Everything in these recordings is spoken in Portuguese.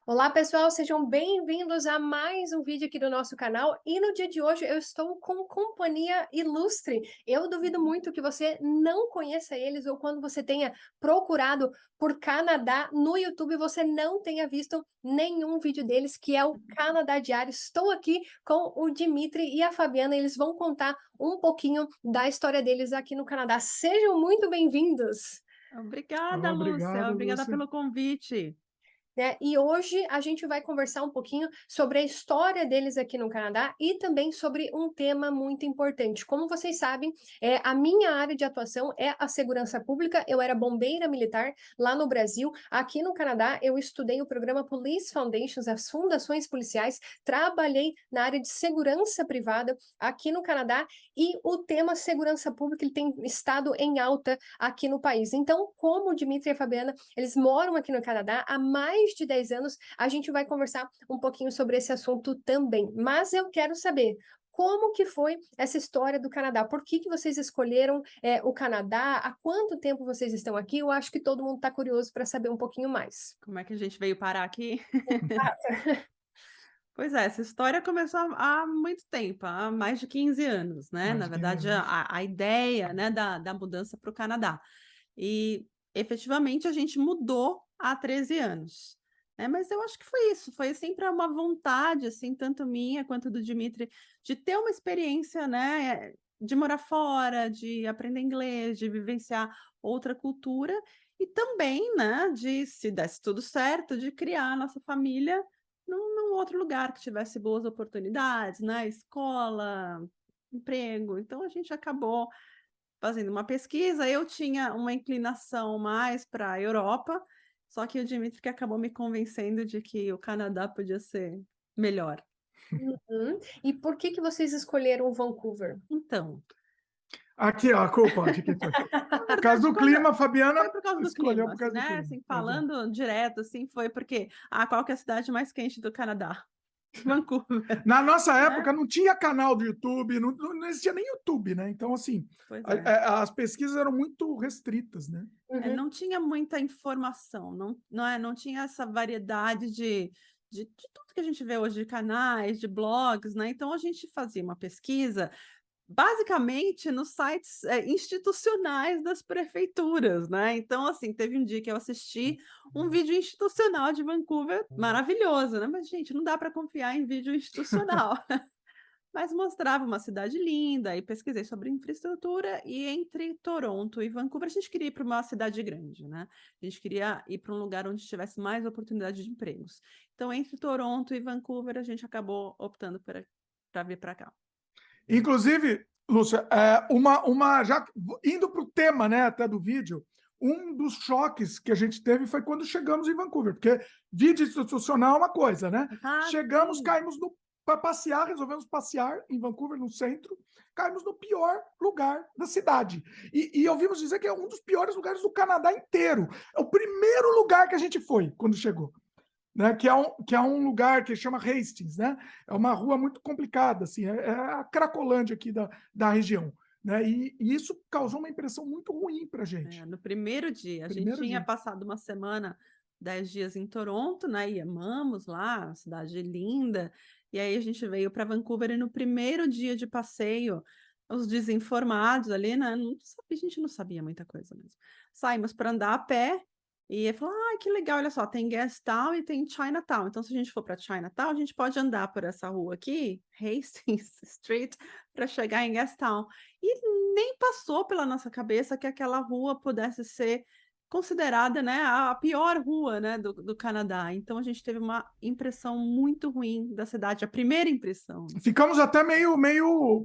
Olá, pessoal, sejam bem-vindos a mais um vídeo aqui do nosso canal. E no dia de hoje eu estou com companhia ilustre. Eu duvido muito que você não conheça eles ou quando você tenha procurado por Canadá no YouTube, você não tenha visto nenhum vídeo deles, que é o Canadá Diário. Estou aqui com o Dimitri e a Fabiana, eles vão contar um pouquinho da história deles aqui no Canadá. Sejam muito bem-vindos! Obrigada, Lúcia. Obrigado, Obrigada Lúcia. pelo convite. Né? E hoje a gente vai conversar um pouquinho sobre a história deles aqui no Canadá e também sobre um tema muito importante. Como vocês sabem, a minha área de atuação é a segurança pública. Eu era bombeira militar lá no Brasil. Aqui no Canadá, eu estudei o programa Police Foundations, as fundações policiais. Trabalhei na área de segurança privada aqui no Canadá e o tema segurança pública ele tem estado em alta aqui no país. Então, como o Dimitri e a Fabiana, eles moram aqui no Canadá há mais de 10 anos, a gente vai conversar um pouquinho sobre esse assunto também. Mas eu quero saber, como que foi essa história do Canadá? Por que vocês escolheram o Canadá? Há quanto tempo vocês estão aqui? Eu acho que todo mundo está curioso para saber um pouquinho mais. Como é que a gente veio parar aqui? Exato. Pois é, essa história começou há muito tempo, há mais de 15 anos, né? Mais Na de 15 verdade, anos. a ideia, né, da mudança para o Canadá. E, efetivamente, a gente mudou há 13 anos. Né? Mas eu acho que foi isso, foi sempre uma vontade, assim, tanto minha quanto do Dimitri, de ter uma experiência, né, de morar fora, de aprender inglês, de vivenciar outra cultura e também, né, de, se desse tudo certo, de criar a nossa família num outro lugar que tivesse boas oportunidades, né, escola, emprego. Então a gente acabou fazendo uma pesquisa. Eu tinha uma inclinação mais para a Europa, só que o Dimitri que acabou me convencendo de que o Canadá podia ser melhor. Uhum. E por que vocês escolheram Vancouver? Então, Aqui, ó, a culpa de quem foi. na Por causa verdade, do quando clima, a Fabiana foi por causa do escolheu clima, por assim, causa do né, clima. assim, Exato. falando direto, assim, foi porque, qual que é a cidade mais quente do Canadá? Vancouver, Na nossa né? época não tinha canal do YouTube, não existia nem YouTube, né? Então, assim, Pois é. as pesquisas eram muito restritas, né? Uhum. Não tinha muita informação, não tinha essa variedade de tudo que a gente vê hoje de canais, de blogs, né, então a gente fazia uma pesquisa, basicamente nos sites, institucionais das prefeituras, né, então, assim, teve um dia que eu assisti um vídeo institucional de Vancouver, maravilhoso, né, mas gente, não dá para confiar em vídeo institucional. Mas mostrava uma cidade linda, e pesquisei sobre infraestrutura, e entre Toronto e Vancouver, a gente queria ir para uma cidade grande, né? A gente queria ir para um lugar onde tivesse mais oportunidade de empregos. Então, entre Toronto e Vancouver, a gente acabou optando para vir para cá. Inclusive, Lúcia, já indo para o tema, né, até do vídeo, um dos choques que a gente teve foi quando chegamos em Vancouver, porque vídeo institucional é uma coisa, né? Ah, Chegamos, sim! caímos para passear, resolvemos passear em Vancouver, no centro, caímos no pior lugar da cidade. E ouvimos dizer que é um dos piores lugares do Canadá inteiro. É o primeiro lugar que a gente foi quando chegou. Né, que é um lugar que chama Hastings, né? É uma rua muito complicada, assim, é a Cracolândia aqui da região, né? E isso causou uma impressão muito ruim para a gente. No primeiro dia, a gente Primeiro tinha dia. passado uma semana, 10 dias em Toronto, né, e amamos lá, uma cidade linda, e aí a gente veio para Vancouver e no primeiro dia de passeio, os desinformados ali, né, a gente não sabia muita coisa mesmo. Saímos para andar a pé e ele falou: "Ai, que legal, olha só, tem Gastown e tem Chinatown, então se a gente for para Chinatown, a gente pode andar por essa rua aqui, Hastings Street, para chegar em Gastown". E nem passou pela nossa cabeça que aquela rua pudesse ser considerada, né, a pior rua, né, do Canadá. Então a gente teve uma impressão muito ruim da cidade, a primeira impressão. Ficamos até meio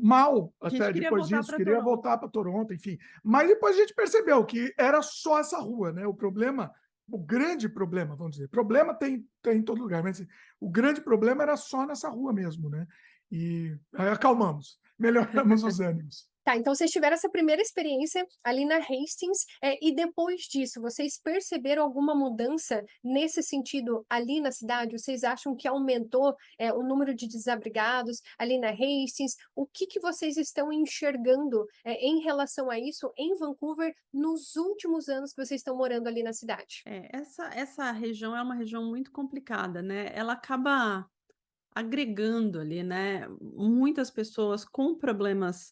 mal A gente até queria depois voltar disso, para queria Toronto. voltar para Toronto, enfim. Mas depois a gente percebeu que era só essa rua, né? O problema, o grande problema, vamos dizer, problema tem em todo lugar, mas o grande problema era só nessa rua mesmo, né? E aí acalmamos, melhoramos os ânimos. Tá, então vocês tiveram essa primeira experiência ali na Hastings, e depois disso, vocês perceberam alguma mudança nesse sentido ali na cidade? Vocês acham que aumentou, o número de desabrigados ali na Hastings? O que que vocês estão enxergando, em relação a isso em Vancouver nos últimos anos que vocês estão morando ali na cidade? Essa região é uma região muito complicada, né? Ela acaba agregando ali, né, muitas pessoas com problemas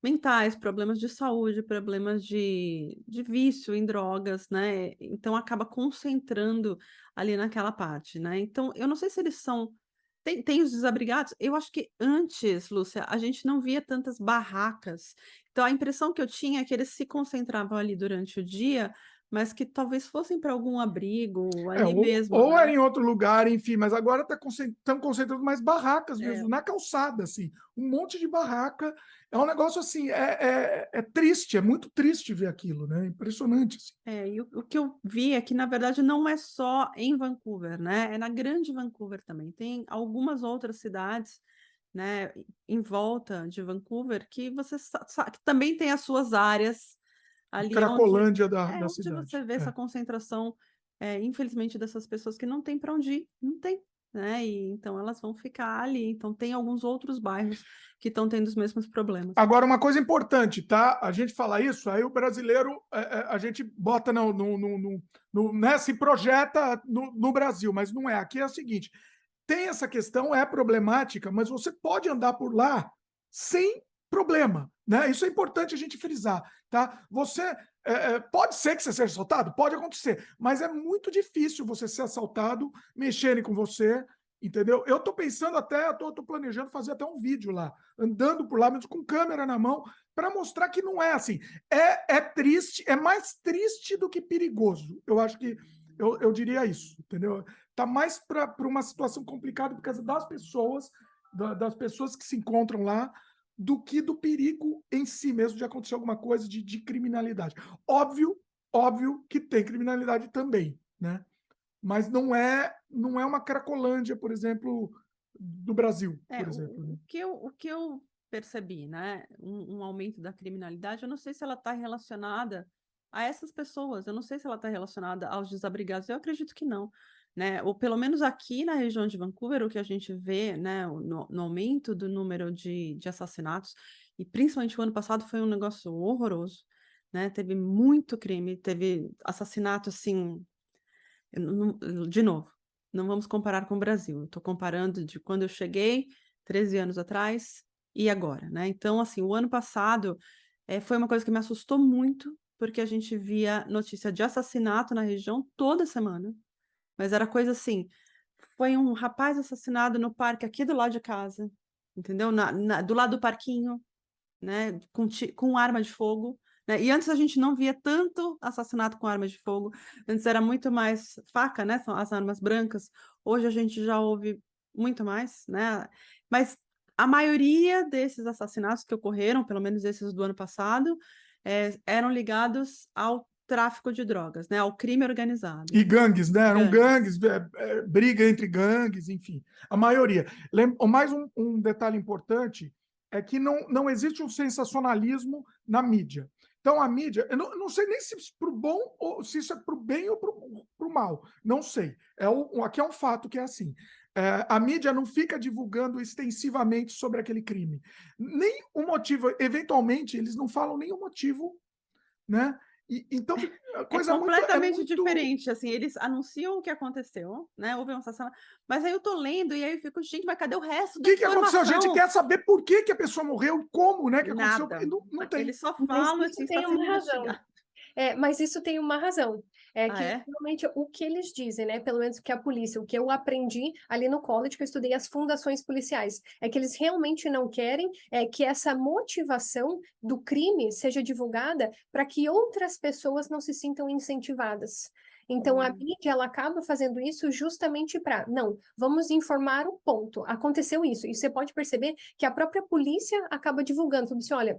mentais, problemas de saúde, problemas de vício em drogas, né? Então acaba concentrando ali naquela parte, né? Então, eu não sei se eles são. Tem os desabrigados. Eu acho que antes, Lúcia, a gente não via tantas barracas. Então, a impressão que eu tinha é que eles se concentravam ali durante o dia, mas que talvez fossem para algum abrigo ali mesmo, Ou né? é em outro lugar, enfim, mas agora estão concentrando mais barracas É, mesmo, na calçada, assim, um monte de barraca. É um negócio assim, é triste, é muito triste ver aquilo, né? Impressionante, assim. E o que eu vi é que, na verdade, não é só em Vancouver, né? É na Grande Vancouver também. Tem algumas outras cidades, né, em volta de Vancouver que que também tem as suas áreas ali Cracolândia da onde você cidade. vê essa concentração, infelizmente, dessas pessoas que não tem para onde ir, não tem, né? E então elas vão ficar ali. Então tem alguns outros bairros que estão tendo os mesmos problemas. Agora, uma coisa importante, tá? A gente fala isso, aí o brasileiro, a gente bota né, se projeta no Brasil, mas não é. Aqui é o seguinte: tem essa questão, é problemática, mas você pode andar por lá sem problema, né? Isso é importante a gente frisar, tá? Você pode ser que você seja assaltado, pode acontecer, mas é muito difícil você ser assaltado, mexerem com você, entendeu? Eu tô pensando até, tô planejando fazer até um vídeo lá, andando por lá, mas com câmera na mão, para mostrar que não é assim. É triste, é mais triste do que perigoso. Eu acho que eu diria isso, entendeu? Tá mais para uma situação complicada por causa das pessoas, das pessoas que se encontram lá, do que do perigo em si mesmo de acontecer alguma coisa de criminalidade. Óbvio que tem criminalidade também, né? Mas não é uma Cracolândia, por exemplo, do Brasil, por exemplo. Né? O que eu percebi, né? Um aumento da criminalidade, eu não sei se ela está relacionada a essas pessoas, eu não sei se ela está relacionada aos desabrigados, eu acredito que não. Né? Ou pelo menos aqui na região de Vancouver, o que a gente vê, né, no aumento do número de assassinatos, e principalmente o ano passado foi um negócio horroroso, né? Teve muito crime, teve assassinato assim, de novo, não vamos comparar com o Brasil. Estou comparando de quando eu cheguei, 13 anos atrás, e agora, né? Então, assim, o ano passado foi uma coisa que me assustou muito, porque a gente via notícia de assassinato na região toda semana. Mas era coisa assim, foi um rapaz assassinado no parque aqui do lado de casa, entendeu? Do lado do parquinho, né? Com arma de fogo. Né? E antes a gente não via tanto assassinato com armas de fogo. Antes era muito mais faca, né? São as armas brancas. Hoje a gente já ouve muito mais, né? Mas a maioria desses assassinatos que ocorreram, pelo menos esses do ano passado, eram ligados ao tráfico de drogas, né? Ao crime organizado. E gangues, né? Eram gangues, briga entre gangues, enfim. A maioria. Mais um detalhe importante é que não existe um sensacionalismo na mídia. Então, a mídia, eu não sei nem se para o bom, ou se isso é para o bem ou para o mal. Não sei. Aqui é um fato que é assim. A mídia não fica divulgando extensivamente sobre aquele crime. Nem o motivo, eventualmente, eles não falam nem o motivo, né? Então, a coisa completamente diferente, assim, eles anunciam o que aconteceu, né? Houve um assassinato, mas aí eu tô lendo e aí eu fico, gente, mas cadê o resto da informação? O que aconteceu? A gente quer saber por que a pessoa morreu, como, né? Que Nada. aconteceu. Não tem. Eles só falam assim, está sendo investigado. Mas isso tem uma razão. Que é? realmente o que eles dizem, né? Pelo menos que a polícia, o que eu aprendi ali no college, que eu estudei as fundações policiais, é que eles realmente não querem que essa motivação do crime seja divulgada para que outras pessoas não se sintam incentivadas. Então, a mídia, ela acaba fazendo isso justamente para, não, vamos informar o ponto, aconteceu isso. E você pode perceber que a própria polícia acaba divulgando, tudo assim, olha,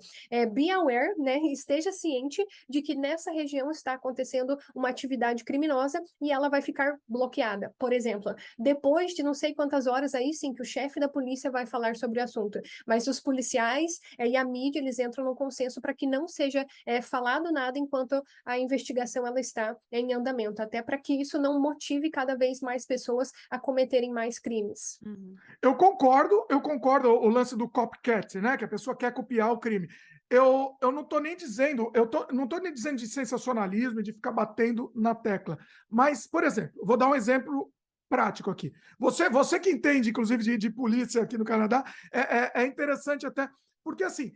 be aware, né, esteja ciente de que nessa região está acontecendo uma atividade criminosa e ela vai ficar bloqueada, por exemplo. Depois de não sei quantas horas, aí sim que o chefe da polícia vai falar sobre o assunto. Mas os policiais e a mídia, eles entram no consenso para que não seja falado nada enquanto a investigação ela está em andamento, até para que isso não motive cada vez mais pessoas a cometerem mais crimes. Uhum. Eu concordo o lance do copycat, né? Que a pessoa quer copiar o crime. Eu não estou nem dizendo, não estou nem dizendo de sensacionalismo e de ficar batendo na tecla. Mas, por exemplo, vou dar um exemplo prático aqui. Você que entende, inclusive, de polícia aqui no Canadá, é interessante até, porque assim,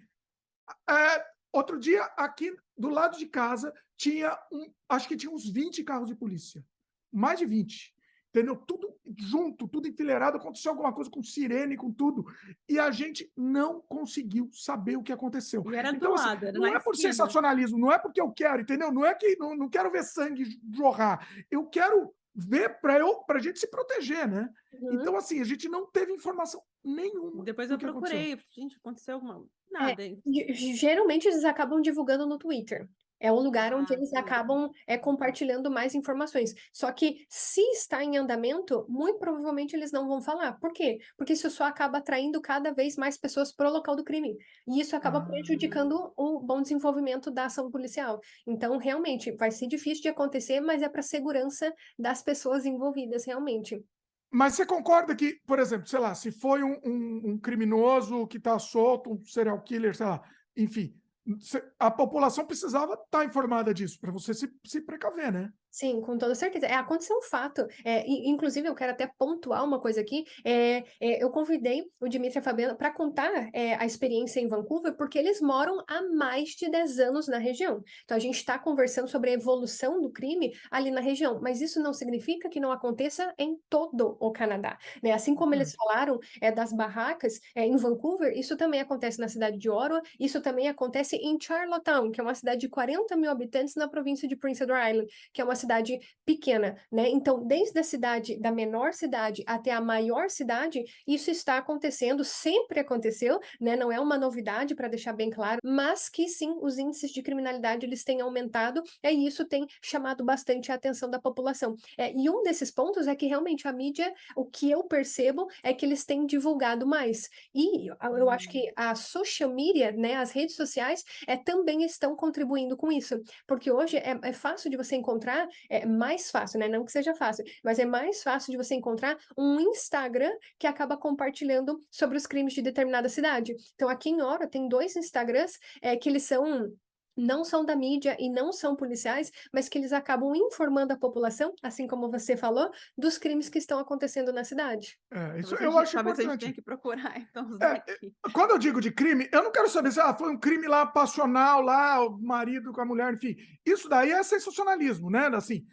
outro dia, aqui do lado de casa, acho que tinha uns 20 carros de polícia. Mais de 20. Entendeu? Tudo junto, tudo enfileirado, aconteceu alguma coisa com sirene, com tudo. E a gente não conseguiu saber o que aconteceu. E era Então, do assim, lado, era não na é por esquina. sensacionalismo, não é porque eu quero, entendeu? Não é que não quero ver sangue jorrar. Eu quero ver para a gente se proteger, né? Então, assim, a gente não teve informação nenhuma. Depois do eu que aconteceu. procurei, gente, aconteceu alguma... Nada. Geralmente eles acabam divulgando no Twitter. É o lugar onde eles Twitter. acabam compartilhando mais informações. Só que se está em andamento, muito provavelmente eles não vão falar. Por quê? Porque isso só acaba atraindo cada vez mais pessoas para o local do crime. E isso acaba prejudicando o bom desenvolvimento da ação policial. Então, realmente, vai ser difícil de acontecer, mas é para a segurança das pessoas envolvidas, realmente. Mas você concorda que, por exemplo, sei lá, se foi um criminoso que está solto, um serial killer, sei lá, enfim, a população precisava estar informada disso, para você se precaver, né? Sim, com toda certeza. Aconteceu um fato. Inclusive, eu quero até pontuar uma coisa aqui. Eu convidei o Dimitri e a Fabiana para contar a experiência em Vancouver, porque eles moram há mais de 10 anos na região. Então, a gente está conversando sobre a evolução do crime ali na região, mas isso não significa que não aconteça em todo o Canadá, né? Assim como eles falaram das barracas em Vancouver, isso também acontece na cidade de Ottawa, isso também acontece em Charlottetown, que é uma cidade de 40 mil habitantes na província de Prince Edward Island, que é uma cidade pequena, né? Então, desde a cidade, da menor cidade até a maior cidade, isso está acontecendo, sempre aconteceu, né? Não é uma novidade, para deixar bem claro, mas que sim, os índices de criminalidade eles têm aumentado, e isso tem chamado bastante a atenção da população. E um desses pontos é que realmente a mídia, o que eu percebo é que eles têm divulgado mais. E eu acho que a social media, né, as redes sociais, também estão contribuindo com isso, porque hoje é fácil de você encontrar, é mais fácil, né? Não que seja fácil, mas é mais fácil de você encontrar um Instagram que acaba compartilhando sobre os crimes de determinada cidade. Então, aqui em Ottawa tem 2 Instagrams que eles não são da mídia e não são policiais, mas que eles acabam informando a população, assim como você falou, dos crimes que estão acontecendo na cidade. Isso eu acho Talvez a gente importante. tenha que procurar, então, os daqui. Quando eu digo de crime, eu não quero saber se foi um crime lá passional, lá, o marido com a mulher, enfim. Isso daí é sensacionalismo, né? Assim,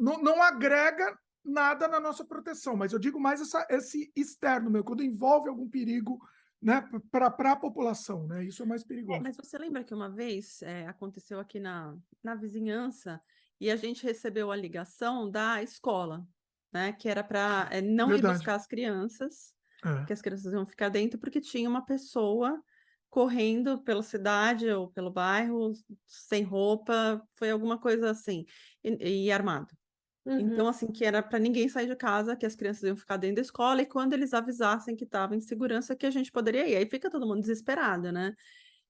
não agrega nada na nossa proteção, mas eu digo mais esse externo, meu, quando envolve algum perigo, né, para a população, né? Isso é mais perigoso. Mas você lembra que uma vez aconteceu aqui na vizinhança e a gente recebeu a ligação da escola, né? Que era para não ir Verdade. buscar as crianças, que as crianças iam ficar dentro, porque tinha uma pessoa correndo pela cidade ou pelo bairro, sem roupa, foi alguma coisa assim, e armado. Então, assim, que era para ninguém sair de casa, que as crianças iam ficar dentro da escola, e quando eles avisassem que estava em segurança, que a gente poderia ir. Aí fica todo mundo desesperado, né?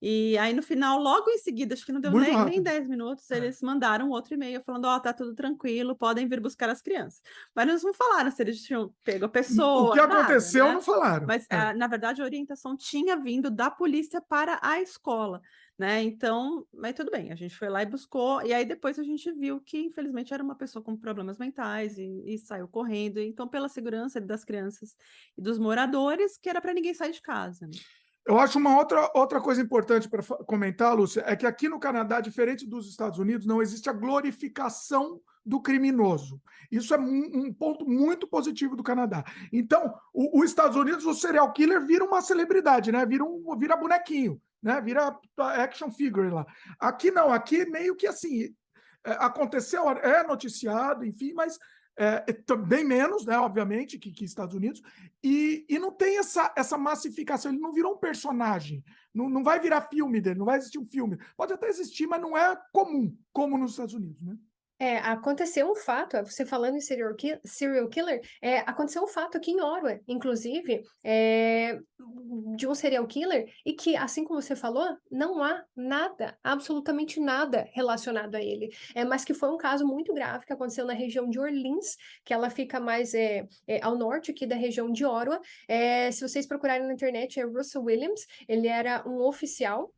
E aí, no final, logo em seguida, acho que não deu Muito nem rápido. 10 minutos, eles mandaram outro e-mail falando, tá tudo tranquilo, podem vir buscar as crianças. Mas eles não falaram se eles tinham pego a pessoa, O que aconteceu, nada, né? não falaram. Mas, na verdade, a orientação tinha vindo da polícia para a escola, né? Então, mas tudo bem, a gente foi lá e buscou, e aí depois a gente viu que, infelizmente, era uma pessoa com problemas mentais e saiu correndo. Então, pela segurança das crianças e dos moradores, que era para ninguém sair de casa, né? Eu acho uma outra coisa importante para comentar, Lúcia, é que aqui no Canadá, diferente dos Estados Unidos, não existe a glorificação do criminoso. Isso é um ponto muito positivo do Canadá. Então, os Estados Unidos, o serial killer vira uma celebridade, né? Vira bonequinho, né? Vira action figure lá. Aqui não, aqui meio que assim, aconteceu, é noticiado, enfim, mas bem menos, né, obviamente, que Estados Unidos, e não tem essa massificação, ele não virou um personagem, não vai virar filme dele, não vai existir um filme. Pode até existir, mas não é comum, como nos Estados Unidos, né? Aconteceu um fato, você falando em serial killer, aconteceu um fato aqui em Orwell, inclusive, de um serial killer, e que, assim como você falou, não há nada, absolutamente nada relacionado a ele. Mas que foi um caso muito grave que aconteceu na região de Orleans, que ela fica mais ao norte aqui da região de Orwell. Se vocês procurarem na internet, é Russell Williams, ele era um oficial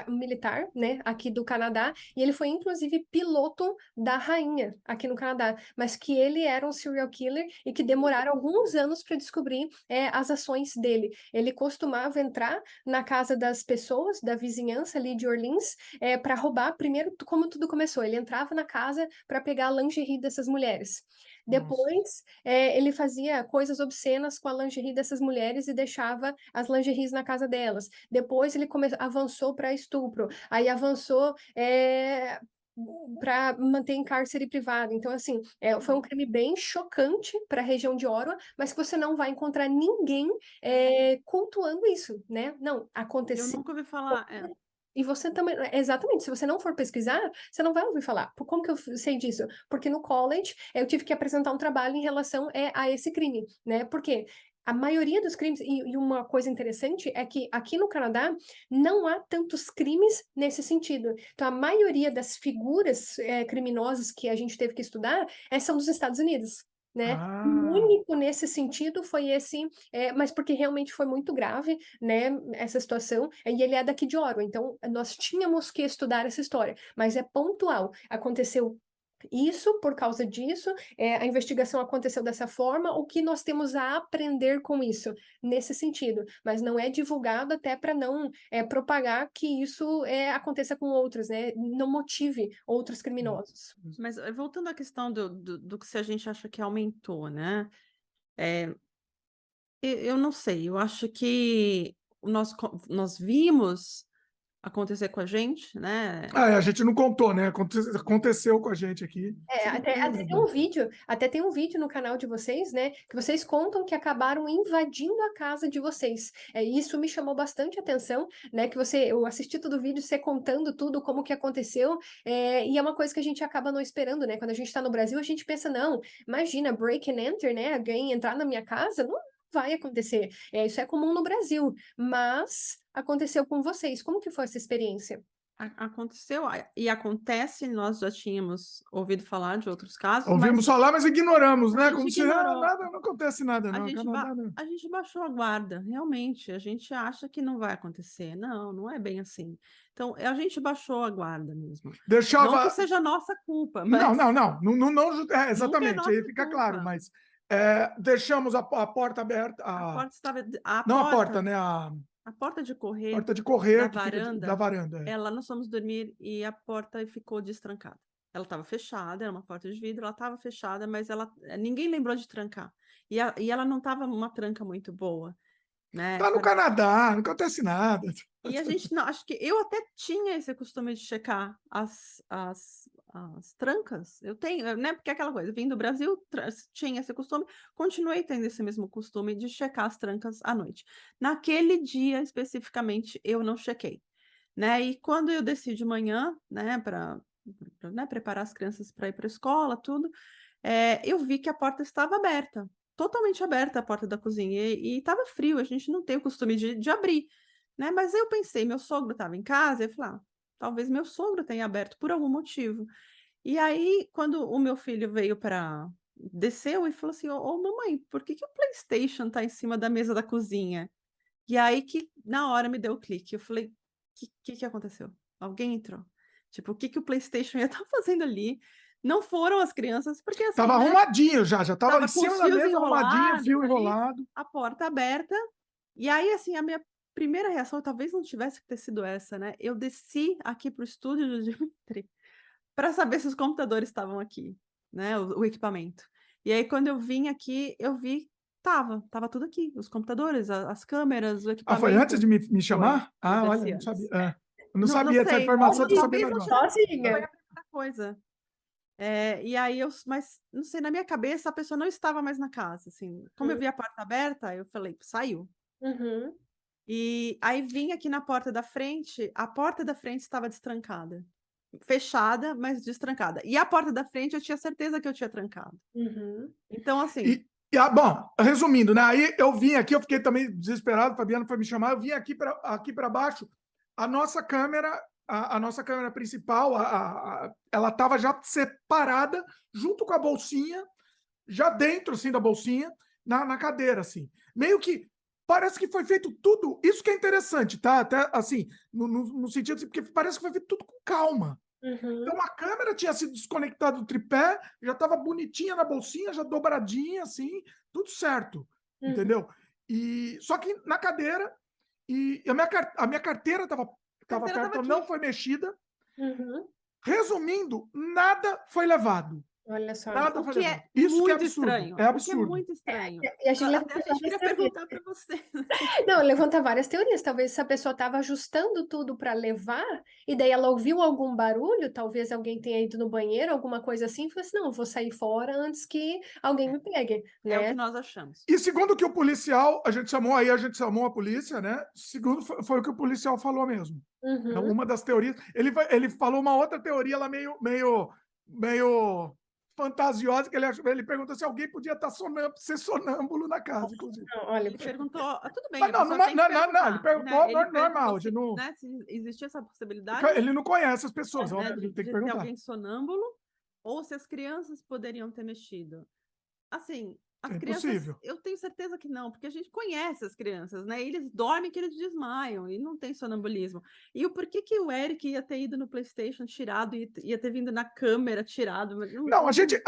militar, né, aqui do Canadá, e ele foi inclusive piloto da rainha aqui no Canadá, mas que ele era um serial killer e que demoraram alguns anos para descobrir as ações dele. Ele costumava entrar na casa das pessoas, da vizinhança ali de Orleans, para roubar. Primeiro, como tudo começou, ele entrava na casa para pegar a lingerie dessas mulheres. Depois, ele fazia coisas obscenas com a lingerie dessas mulheres e deixava as lingeries na casa delas. Depois, ele avançou para estupro. Aí avançou para manter em cárcere privado. Então, assim, foi um crime bem chocante para a região de Orwell, mas que você não vai encontrar ninguém cultuando isso, né? Não, Eu aconteceu. nunca ouvi falar. E você também, exatamente, se você não for pesquisar, você não vai ouvir falar. Como que eu sei disso? Porque no college eu tive que apresentar um trabalho em relação a esse crime, né? Porque a maioria dos crimes, e uma coisa interessante é que aqui no Canadá não há tantos crimes nesse sentido. Então, a maioria das figuras criminosas que a gente teve que estudar são dos Estados Unidos. Né? O único nesse sentido foi esse, mas porque realmente foi muito grave, né, essa situação, e ele é daqui de Orwell, então nós tínhamos que estudar essa história, mas é pontual, aconteceu isso por causa disso, a investigação aconteceu dessa forma, o que nós temos a aprender com isso, nesse sentido, mas não é divulgado até para não propagar que isso aconteça com outros, né, não motive outros criminosos. Mas voltando à questão do que se a gente acha que aumentou, né? Eu não sei, eu acho que nós vimos acontecer com a gente, né? A gente não contou, né? Aconteceu com a gente aqui. Até tem um vídeo no canal de vocês, né? Que vocês contam que acabaram invadindo a casa de vocês. Isso me chamou bastante atenção, né? Que eu assisti todo o vídeo, você contando tudo, como que aconteceu, e é uma coisa que a gente acaba não esperando, né? Quando a gente tá no Brasil, a gente pensa, não, imagina, break and enter, né? Alguém entrar na minha casa, não vai acontecer. Isso é comum no Brasil, mas aconteceu com vocês. Como que foi essa experiência? Aconteceu e acontece, nós já tínhamos ouvido falar de outros casos, Ouvimos falar, mas ignoramos, né? Como se ignorou. nada, não acontece nada, não. A gente baixou a guarda, realmente. A gente acha que não vai acontecer. Não é bem assim. Então, a gente baixou a guarda mesmo. Não que seja nossa culpa, mas... Não, exatamente, aí fica claro, mas deixamos a porta aberta. A porta estava... Não a porta, né? A porta de correr, porta de correr da varanda. Nós fomos dormir e a porta ficou destrancada. Ela estava fechada, era uma porta de vidro, ela estava fechada, mas ninguém lembrou de trancar. E ela não estava uma tranca muito boa, né? Tá no Canadá, não acontece nada. E a gente não, acho que eu até tinha esse costume de checar as trancas. Eu tenho, né? Porque aquela coisa, vim do Brasil, tinha esse costume, continuei tendo esse mesmo costume de checar as trancas à noite. Naquele dia especificamente, eu não chequei, né? E quando eu desci de manhã, né, para preparar as crianças para ir para a escola, tudo, eu vi que a porta estava aberta, totalmente aberta a porta da cozinha, e estava frio, a gente não tem o costume de abrir, né? Mas eu pensei, meu sogro estava em casa, eu falei, talvez meu sogro tenha aberto por algum motivo. E aí, quando o meu filho desceu e falou assim, ô mamãe, por que o PlayStation está em cima da mesa da cozinha? E aí que na hora me deu o clique, eu falei, que aconteceu? Alguém entrou. Tipo, o que o PlayStation ia estar fazendo ali? Não foram as crianças, porque assim, tava arrumadinho já tava em cima da mesa, arrumadinho, fio enrolado. A porta aberta. E aí, assim, a minha primeira reação, talvez não tivesse que ter sido essa, né? Eu desci aqui para o estúdio do Dimitri para saber se os computadores estavam aqui, né? O equipamento. E aí, quando eu vim aqui, eu vi, tava tudo aqui. Os computadores, as câmeras, o equipamento. Foi antes de me chamar? Olha, não sabia. Eu não sabia dessa informação. Talvez não tivesse coisa. E aí mas não sei, na minha cabeça a pessoa não estava mais na casa, assim. Como eu vi a porta aberta, eu falei: "Saiu". Uhum. E aí vim aqui na porta da frente, a porta da frente estava destrancada. Fechada, mas destrancada. E a porta da frente eu tinha certeza que eu tinha trancado. Uhum. Então, assim, Bom, resumindo, né? Aí eu vim aqui, eu fiquei também desesperado, a Fabiana foi me chamar, eu vim aqui para baixo. A nossa câmera, a nossa câmera principal, ela estava já separada junto com a bolsinha, já dentro assim da bolsinha, na cadeira, assim. Meio que parece que foi feito tudo. Isso que é interessante, tá? Até assim, no sentido assim, porque parece que foi feito tudo com calma. Uhum. Então a câmera tinha sido desconectada do tripé, já estava bonitinha na bolsinha, já dobradinha, assim, tudo certo, Uhum. entendeu? E só que na cadeira, e a minha carteira estava carteira perto, estava não aqui. foi mexida. Uhum. Resumindo, nada foi levado. Olha só. Nada O foi que levado. é Isso que é muito absurdo. estranho, É o que é absurdo. muito estranho. E a gente Até levanta a gente várias queria teorias. perguntar para você. Não, levanta várias teorias. Talvez essa pessoa estava ajustando tudo para levar, e daí ela ouviu algum barulho, talvez alguém tenha ido no banheiro, alguma coisa assim, e falou assim: não, eu vou sair fora antes que alguém me pegue, É o né? que nós achamos. E segundo que o policial, a gente chamou a polícia, né? Segundo foi o que o policial falou mesmo. É Uhum. uma das teorias. Ele falou uma outra teoria lá meio fantasiosa, que ele perguntou se alguém podia ser sonâmbulo na casa, inclusive. Não, olha, Ele perguntou, tudo bem, Mas a não, pessoa tem que não, ele perguntar, perguntou né? Ele perguntou normal, se, né, se existia essa possibilidade, ele não conhece as pessoas, né, óbvio, ele tem que de ter perguntar. alguém sonâmbulo, ou se as crianças poderiam ter mexido. Assim, as É crianças, possível. eu tenho certeza que não, porque a gente conhece as crianças, né? Eles dormem que eles desmaiam e não tem sonambulismo. E o porquê que o Eric ia ter ido no PlayStation tirado e ia ter vindo na câmera tirado? Não, a gente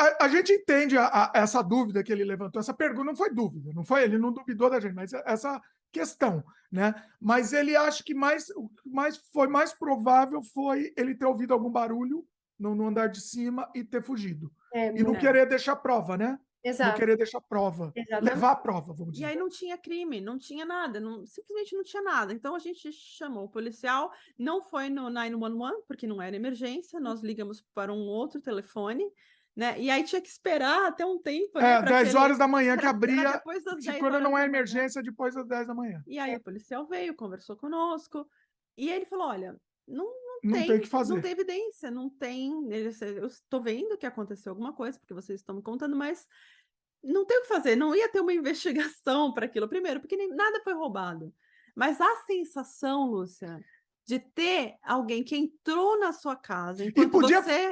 entende essa dúvida que ele levantou, essa pergunta não foi dúvida, não foi, ele não duvidou da gente, mas essa questão, né? Mas ele acha que foi mais provável foi ele ter ouvido algum barulho no andar de cima e ter fugido. E não muito. querer deixar prova, né? Não Exato, querer deixar prova, exatamente. levar a prova, vamos E dizer. aí não tinha crime, não tinha nada, simplesmente não tinha nada. Então a gente chamou o policial, não foi no 911, porque não era emergência, nós ligamos para um outro telefone, né? E aí tinha que esperar até um tempo, né, para 10 horas da manhã que era abria, depois das 10 quando horas não é da manhã. emergência, depois das 10 da manhã. E aí o policial veio, conversou conosco, e ele falou: olha, não Não tem o que não fazer. tem evidência, não tem. Eu estou vendo que aconteceu alguma coisa, porque vocês estão me contando, mas não tem o que fazer, não ia ter uma investigação para aquilo. Primeiro, porque nada foi roubado. Mas a sensação, Lúcia, de ter alguém que entrou na sua casa E enquanto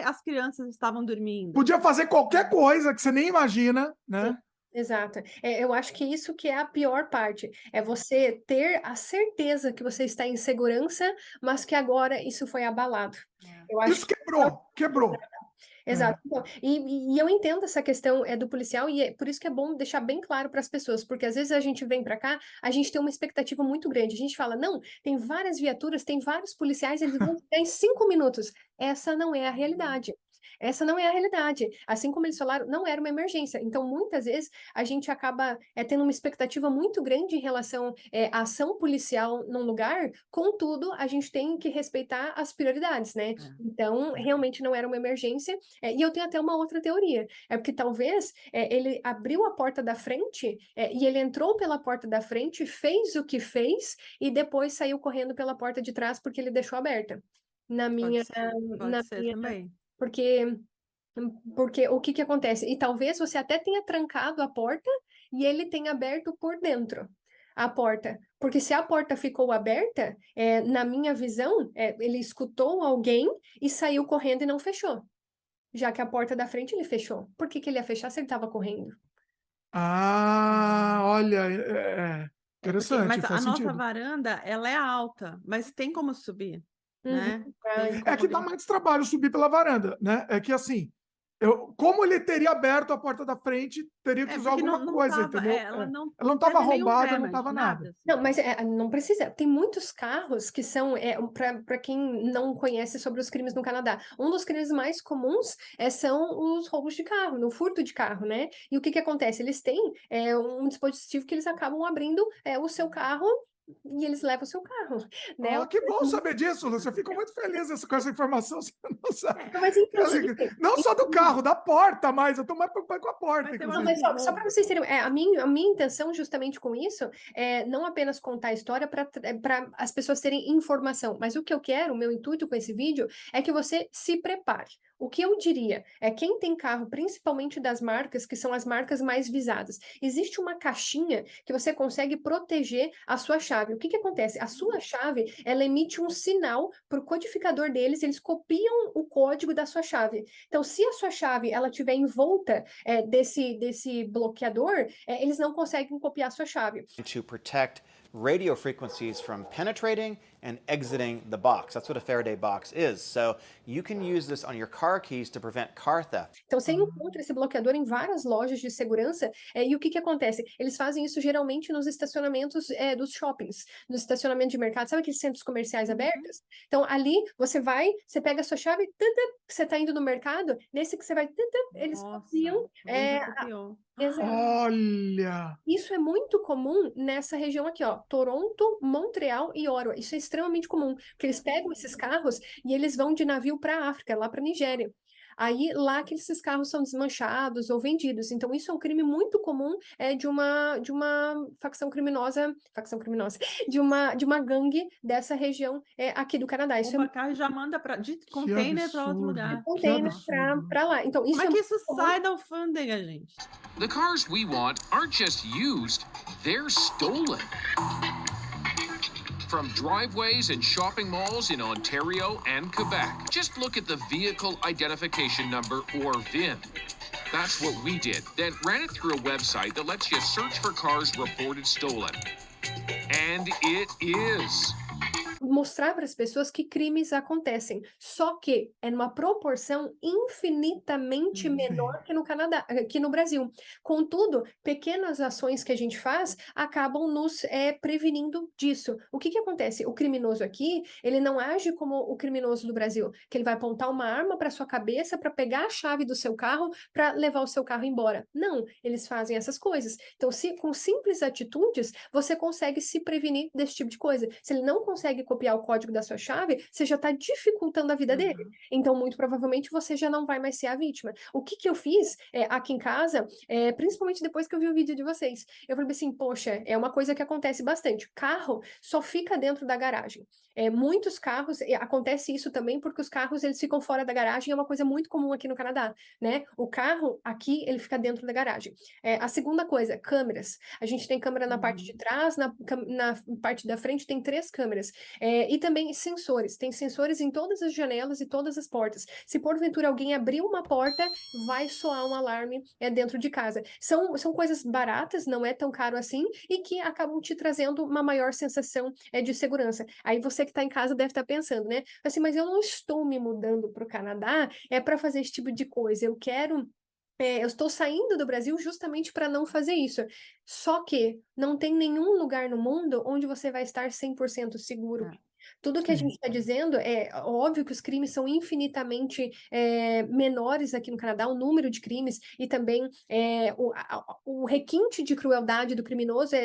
as crianças estavam dormindo. podia fazer qualquer coisa que você nem imagina, né? Exato. Eu acho que isso que é a pior parte, é você ter a certeza que você está em segurança, mas que agora isso foi abalado. Eu acho Isso quebrou. Exato. Então, e eu entendo essa questão do policial, e por isso que é bom deixar bem claro para as pessoas, porque às vezes a gente vem para cá, a gente tem uma expectativa muito grande. A gente fala, não, tem várias viaturas, tem vários policiais, eles vão chegar em 5 minutos. Essa não é a realidade. Essa não é a realidade. Assim como eles falaram, não era uma emergência. Então, muitas vezes, a gente acaba tendo uma expectativa muito grande em relação à ação policial num lugar, contudo, a gente tem que respeitar as prioridades, né? Então, realmente não era uma emergência. E eu tenho até uma outra teoria. É porque talvez ele abriu a porta da frente e ele entrou pela porta da frente, fez o que fez e depois saiu correndo pela porta de trás porque ele deixou aberta. Na minha, Pode ser também. porque o que acontece? E talvez você até tenha trancado a porta e ele tenha aberto por dentro a porta. Porque se a porta ficou aberta, na minha visão, ele escutou alguém e saiu correndo e não fechou. Já que a porta da frente ele fechou. Por que que ele ia fechar se ele estava correndo? Olha, Mas interessante, a faz nossa sentido. varanda, ela é alta, mas tem como subir, Uhum. né? Ai, Tem É como que a dá gente... mais trabalho subir pela varanda, né? É que assim, como ele teria aberto a porta da frente, teria que usar porque alguma não coisa, tava, entendeu? ela Ela não estava teve nenhum arrombada, não damage, estava nada. nada. Não, mas não precisa. Tem muitos carros que são, para quem não conhece sobre os crimes no Canadá, um dos crimes mais comuns são os roubos de carro, no furto de carro, né? E o que que acontece? Eles têm um dispositivo que eles acabam abrindo o seu carro e eles levam o seu carro, né? Oh, que bom saber disso, Lúcia. Eu fico muito feliz com essa informação. Você não sabe. Mas inclusive, Não só do carro, da porta, mas eu tô mais preocupado com a porta, Mas tem não, inclusive. mas só para vocês terem, a minha intenção justamente com isso é não apenas contar a história para as pessoas terem informação, mas o que eu quero, o meu intuito com esse vídeo é que você se prepare. O que eu diria é quem tem carro, principalmente das marcas, que são as marcas mais visadas, existe uma caixinha que você consegue proteger a sua chave. O que acontece? A sua chave, ela emite um sinal para o codificador deles, eles copiam o código da sua chave. Então, se a sua chave ela tiver envolta desse bloqueador, eles não conseguem copiar a sua chave. To protect radio frequencies from penetrating and exiting the box. That's what a Faraday box is. So you can use this on your car keys to prevent car theft. Então, você encontra esse bloqueador em várias lojas de segurança, e o que acontece? Eles fazem isso geralmente nos estacionamentos dos shoppings, nos estacionamentos de mercado, sabe aqueles centros comerciais abertos? Então, ali, você vai, você pega a sua chave, você está indo no mercado, nesse que você vai, eles copiam. alguém já copiou. Exato. Olha! Isso é muito comum nessa região aqui, ó, Toronto, Montreal e Ottawa. Isso é extremamente comum, porque eles pegam esses carros e eles vão de navio para a África, lá para a Nigéria. Aí, lá que esses carros são desmanchados ou vendidos. Então, isso é um crime muito comum de uma facção criminosa, de uma gangue dessa região aqui do Canadá. Isso Compra carro e já manda de container para outro lugar. container para lá. Então, isso Como é que isso comum. sai da alfândega, gente? The cars we want aren't just used, they're stolen. From driveways and shopping malls in Ontario and Quebec. Just look at the Vehicle Identification Number, or VIN. That's what we did, then ran it through a website that lets you search for cars reported stolen. And it is. Mostrar para as pessoas que crimes acontecem, só que é numa proporção infinitamente menor que no Canadá, que no Brasil. Contudo, pequenas ações que a gente faz acabam nos prevenindo disso. O que acontece? O criminoso aqui, ele não age como o criminoso do Brasil, que ele vai apontar uma arma para sua cabeça para pegar a chave do seu carro para levar o seu carro embora. Não, eles fazem essas coisas. Então, com simples atitudes, você consegue se prevenir desse tipo de coisa. Se ele não consegue copiar o código da sua chave, você já está dificultando a vida dele. Então, muito provavelmente, você já não vai mais ser a vítima. O que eu fiz aqui em casa, principalmente depois que eu vi o vídeo de vocês, eu falei assim, poxa, é uma coisa que acontece bastante. Carro só fica dentro da garagem. Muitos carros, acontece isso também porque os carros, eles ficam fora da garagem, é uma coisa muito comum aqui no Canadá, né? O carro, aqui, ele fica dentro da garagem. A segunda coisa, câmeras. A gente tem câmera na parte de trás, na parte da frente tem 3 câmeras. E também sensores. Tem sensores em todas as janelas e todas as portas. Se porventura alguém abrir uma porta, vai soar um alarme dentro de casa. São coisas baratas, não é tão caro assim, e que acabam te trazendo uma maior sensação de segurança. Aí você que está em casa deve estar pensando, né? Assim, mas eu não estou me mudando para o Canadá para fazer esse tipo de coisa. Eu estou saindo do Brasil justamente para não fazer isso. Só que não tem nenhum lugar no mundo onde você vai estar 100% seguro. Tudo que a gente está dizendo é óbvio que os crimes são infinitamente menores aqui no Canadá, o número de crimes e também o requinte de crueldade do criminoso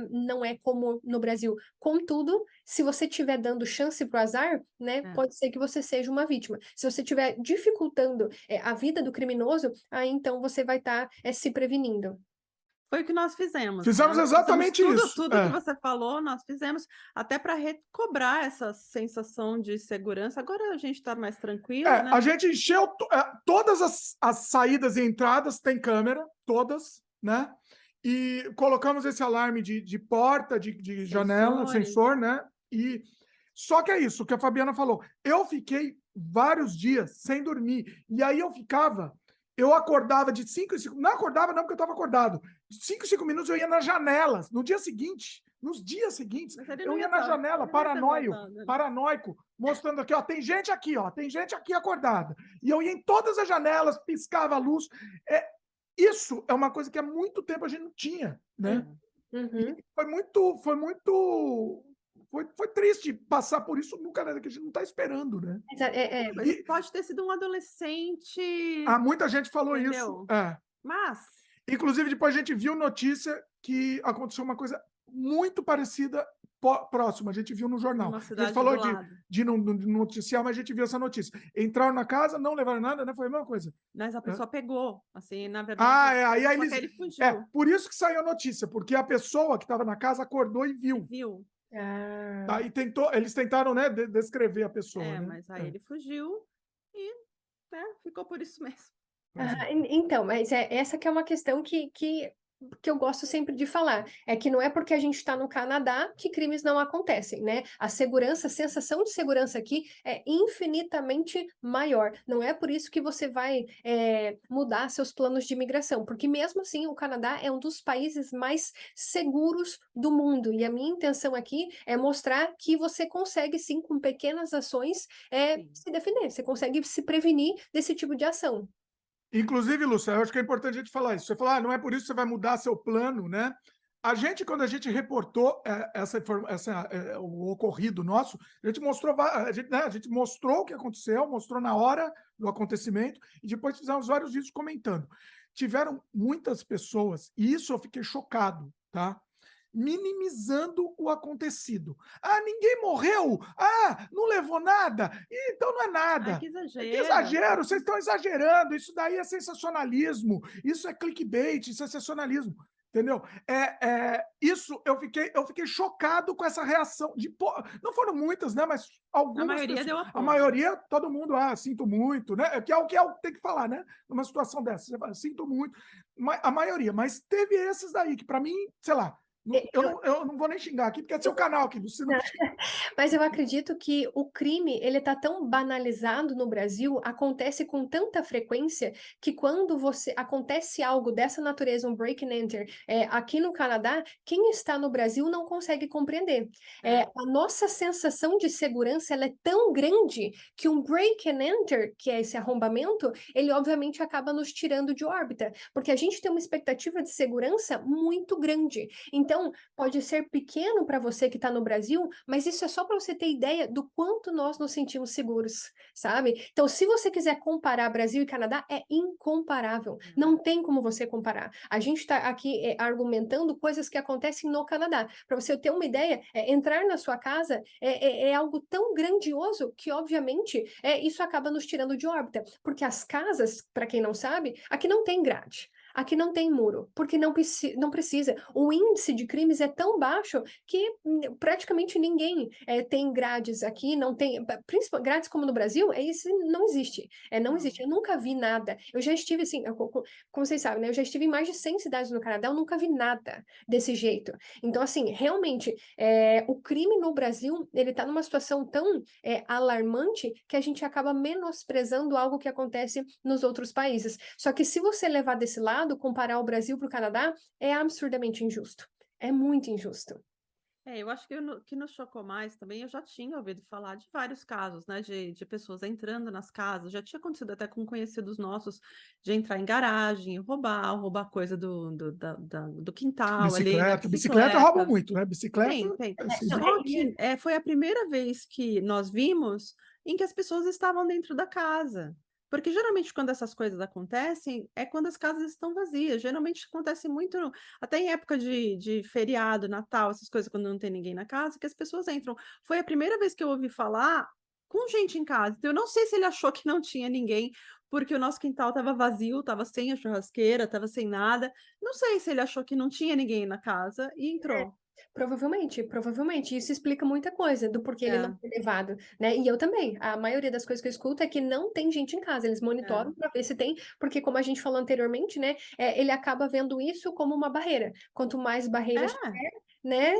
não é como no Brasil. Contudo, se você estiver dando chance para o azar, né, pode ser que você seja uma vítima. Se você estiver dificultando a vida do criminoso, aí então você vai estar se prevenindo. Foi o que nós fizemos. Fizemos exatamente isso. Tudo que você falou, nós fizemos, até para recobrar essa sensação de segurança. Agora a gente está mais tranquilo, né? A gente encheu todas as saídas e entradas, tem câmera, todas, né? E colocamos esse alarme de porta, de janela, sensor, né? E só que é isso que a Fabiana falou. Eu fiquei vários dias sem dormir. E aí eu acordava de 5 em 5... Não acordava não, porque eu estava acordado. De 5 em 5 minutos eu ia nas janelas. Nos dias seguintes, eu ia na janela, paranoico, mostrando aqui, ó, tem gente aqui acordada. E eu ia em todas as janelas, piscava a luz. Isso é uma coisa que há muito tempo a gente não tinha, né? Uhum. Foi triste passar por isso no Canadá, que a gente não está esperando, né? Mas pode ter sido um adolescente. Muita gente falou entendeu? isso. Mas, inclusive, depois a gente viu notícia que aconteceu uma coisa muito parecida próximo, a gente viu no jornal. Uma A gente cidade falou do lado. de não noticiar, mas a gente viu essa notícia. Entraram na casa, não levaram nada, né? Foi a mesma coisa. Mas a pessoa pegou, assim, na Ah, verdade, aí só eles. que ele fugiu. Por isso que saiu a notícia, porque a pessoa que estava na casa acordou e viu. Viu? Ah. Aí eles tentaram, né, descrever a pessoa, né? Mas aí ele fugiu e, né, ficou por isso mesmo. Pois é. Então, mas essa que é uma questão que eu gosto sempre de falar, é que não é porque a gente está no Canadá que crimes não acontecem, né? A segurança, a sensação de segurança aqui é infinitamente maior. Não é por isso que você vai mudar seus planos de imigração, porque mesmo assim o Canadá é um dos países mais seguros do mundo, e a minha intenção aqui é mostrar que você consegue sim, com pequenas ações, Sim. se defender, você consegue se prevenir desse tipo de ação. Inclusive, Lúcia, eu acho que é importante a gente falar isso. Você falar, não é por isso que você vai mudar seu plano, né? Quando a gente reportou o ocorrido nosso, a gente mostrou, a gente mostrou o que aconteceu, mostrou na hora do acontecimento, e depois fizemos vários vídeos comentando. Tiveram muitas pessoas, e isso eu fiquei chocado, tá? Minimizando o acontecido. Ah, ninguém morreu. Ah, não levou nada. Então não é nada. Ai, que exagero. Que exagero, vocês estão exagerando. Isso daí é sensacionalismo. Isso é clickbait, isso é sensacionalismo. Entendeu? Isso eu fiquei chocado com essa reação. Não foram muitas, né? Mas algumas A maioria pessoas. deu A apoio. maioria, todo mundo, sinto muito, né? Que é o que tem que falar, né? Numa situação dessa. Você fala, sinto muito. A maioria, mas teve esses daí, que para mim, sei lá, eu não vou nem xingar aqui, porque é seu canal aqui. Você não... Mas eu acredito que o crime, ele tá tão banalizado no Brasil, acontece com tanta frequência, que quando acontece algo dessa natureza, um break and enter, aqui no Canadá, quem está no Brasil não consegue compreender. A nossa sensação de segurança, ela é tão grande que um break and enter, que é esse arrombamento, ele obviamente acaba nos tirando de órbita, porque a gente tem uma expectativa de segurança muito grande. Então, pode ser pequeno para você que está no Brasil, mas isso é só para você ter ideia do quanto nós nos sentimos seguros, sabe? Então, se você quiser comparar Brasil e Canadá, é incomparável. Não tem como você comparar. A gente está aqui argumentando coisas que acontecem no Canadá. Para você ter uma ideia, entrar na sua casa é algo tão grandioso que, obviamente, isso acaba nos tirando de órbita. Porque as casas, para quem não sabe, aqui não tem grade. Aqui não tem muro, porque não precisa. O índice de crimes é tão baixo que praticamente ninguém tem grades aqui, não tem, grades como no Brasil, isso não existe. Não existe, eu nunca vi nada. Eu já estive, assim, como vocês sabem, né? Eu já estive em mais de 100 cidades no Canadá, eu nunca vi nada desse jeito. Então, assim, realmente, o crime no Brasil, ele está numa situação tão alarmante que a gente acaba menosprezando algo que acontece nos outros países. Só que se você levar desse lado, comparar o Brasil para o Canadá, é absurdamente injusto. É muito injusto. Eu acho que o que nos chocou mais também, eu já tinha ouvido falar de vários casos, né, de pessoas entrando nas casas, já tinha acontecido até com conhecidos nossos, de entrar em garagem, roubar coisa do quintal ali, né, Bicicleta roubam muito, né? Bicicleta... Tem. Assim, Só que foi a primeira vez que nós vimos em que as pessoas estavam dentro da casa. Porque geralmente quando essas coisas acontecem, é quando as casas estão vazias. Geralmente acontece muito, até em época de feriado, Natal, essas coisas, quando não tem ninguém na casa, que as pessoas entram. Foi a primeira vez que eu ouvi falar com gente em casa. Então eu não sei se ele achou que não tinha ninguém, porque o nosso quintal estava vazio, estava sem a churrasqueira, estava sem nada. Não sei se ele achou que não tinha ninguém na casa e entrou. Provavelmente. Isso explica muita coisa do porquê ele não foi levado, né? E eu também. A maioria das coisas que eu escuto é que não tem gente em casa. Eles monitoram para ver se tem, porque como a gente falou anteriormente, né? Ele acaba vendo isso como uma barreira. Quanto mais barreiras tiver, né?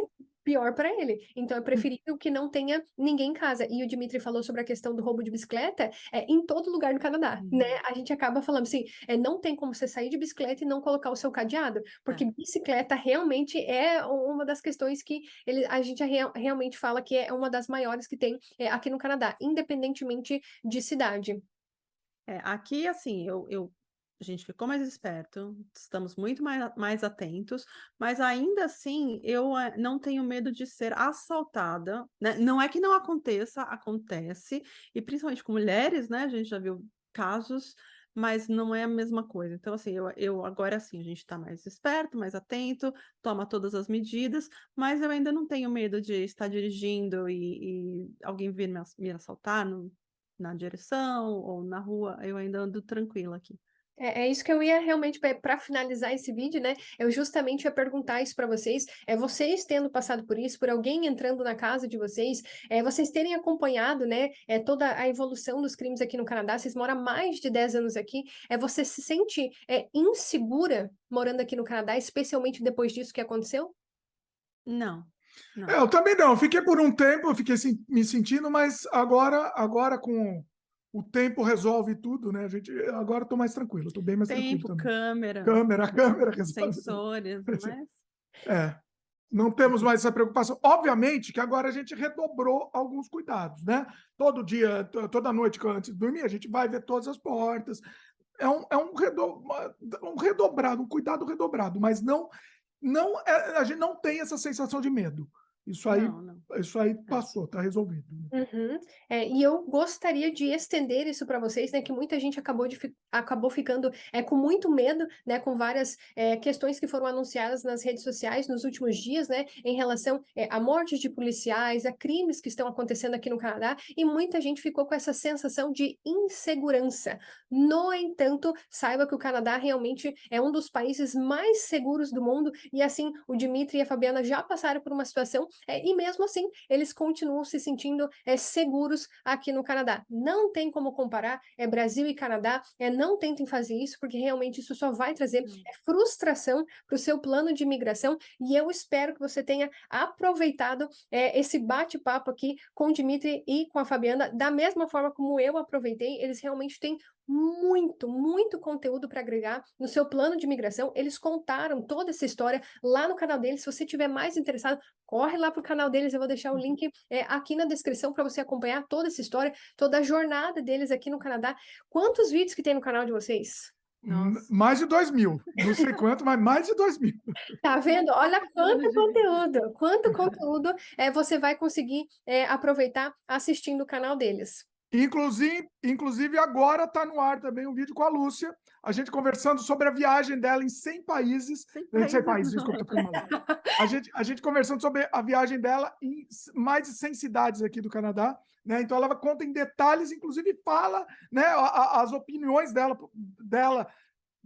Pior para ele. Então é preferível que não tenha ninguém em casa. E o Dimitri falou sobre a questão do roubo de bicicleta em todo lugar no Canadá, né? A gente acaba falando assim, não tem como você sair de bicicleta e não colocar o seu cadeado, porque bicicleta realmente é uma das questões que a gente realmente fala que é uma das maiores que tem aqui no Canadá, independentemente de cidade. Aqui, assim, a gente ficou mais esperto, estamos muito mais atentos, mas ainda assim eu não tenho medo de ser assaltada, né? Não é que não aconteça, acontece, e principalmente com mulheres, né? A gente já viu casos mas não é a mesma coisa. Então, assim, eu agora sim, a gente está mais esperto, mais atento, toma todas as medidas, mas eu ainda não tenho medo de estar dirigindo e alguém vir me assaltar na direção ou na rua, eu ainda ando tranquila aqui. É isso que eu ia realmente, para finalizar esse vídeo, né? Eu justamente ia perguntar isso para vocês. Vocês tendo passado por isso, por alguém entrando na casa de vocês, vocês terem acompanhado, né? Toda a evolução dos crimes aqui no Canadá. Vocês moram há mais de 10 anos aqui. Você se sente insegura morando aqui no Canadá, especialmente depois disso que aconteceu? Não, não. Eu também não. Fiquei por um tempo, eu fiquei me sentindo, mas agora com o tempo resolve tudo, né? Agora estou mais tranquilo, estou bem mais tranquilo Tempo, também. câmera, Câmera resolve. sensores, mas... Não temos mais essa preocupação. Obviamente que agora a gente redobrou alguns cuidados, né? Todo dia, toda noite antes de dormir, a gente vai ver todas as portas. É um redobrado, um cuidado redobrado, mas a gente não tem essa sensação de medo. Isso aí passou, está resolvido. Uhum. E eu gostaria de estender isso para vocês, né? Que muita gente acabou ficando com muito medo, né? Com várias questões que foram anunciadas nas redes sociais nos últimos dias, né? Em relação a mortes de policiais, a crimes que estão acontecendo aqui no Canadá, e muita gente ficou com essa sensação de insegurança. No entanto, saiba que o Canadá realmente é um dos países mais seguros do mundo, e assim, o Dimitri e a Fabiana já passaram por uma situação, e mesmo assim, eles continuam se sentindo seguros aqui no Canadá. Não tem como comparar Brasil e Canadá, não tentem fazer isso, porque realmente isso só vai trazer frustração para o seu plano de imigração, e eu espero que você tenha aproveitado esse bate-papo aqui com o Dimitri e com a Fabiana, da mesma forma como eu aproveitei. Eles realmente têm muito conteúdo para agregar no seu plano de imigração. Eles contaram toda essa história lá no canal deles. Se você tiver mais interessado, corre lá para o canal deles, eu vou deixar o link aqui na descrição para você acompanhar toda essa história, toda a jornada deles aqui no Canadá. Quantos vídeos que tem no canal de vocês? Nossa. Mais de 2.000. Não sei quanto, mas mais de 2.000. Tá vendo? Olha quanto conteúdo você vai conseguir aproveitar assistindo o canal deles. Inclusive agora está no ar também um vídeo com a Lúcia, a gente conversando sobre a viagem dela em 100 países. 100 países, desculpa, a gente conversando sobre a viagem dela em mais de 100 cidades aqui do Canadá, né? Então ela conta em detalhes, inclusive fala, né, as opiniões dela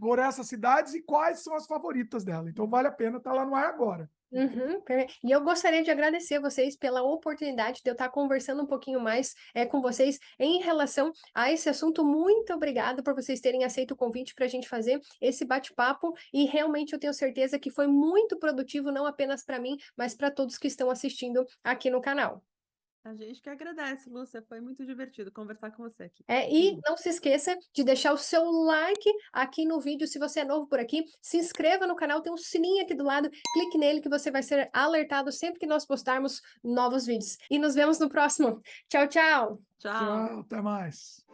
por essas cidades e quais são as favoritas dela. Então vale a pena, tá lá no ar agora. Uhum. E eu gostaria de agradecer vocês pela oportunidade de eu estar conversando um pouquinho mais com vocês em relação a esse assunto. Muito obrigada por vocês terem aceito o convite para a gente fazer esse bate-papo, e realmente eu tenho certeza que foi muito produtivo, não apenas para mim, mas para todos que estão assistindo aqui no canal. A gente que agradece, Lúcia, foi muito divertido conversar com você aqui. E não se esqueça de deixar o seu like aqui no vídeo. Se você é novo por aqui, se inscreva no canal, tem um sininho aqui do lado, clique nele que você vai ser alertado sempre que nós postarmos novos vídeos. E nos vemos no próximo. Tchau, tchau! Tchau, até mais.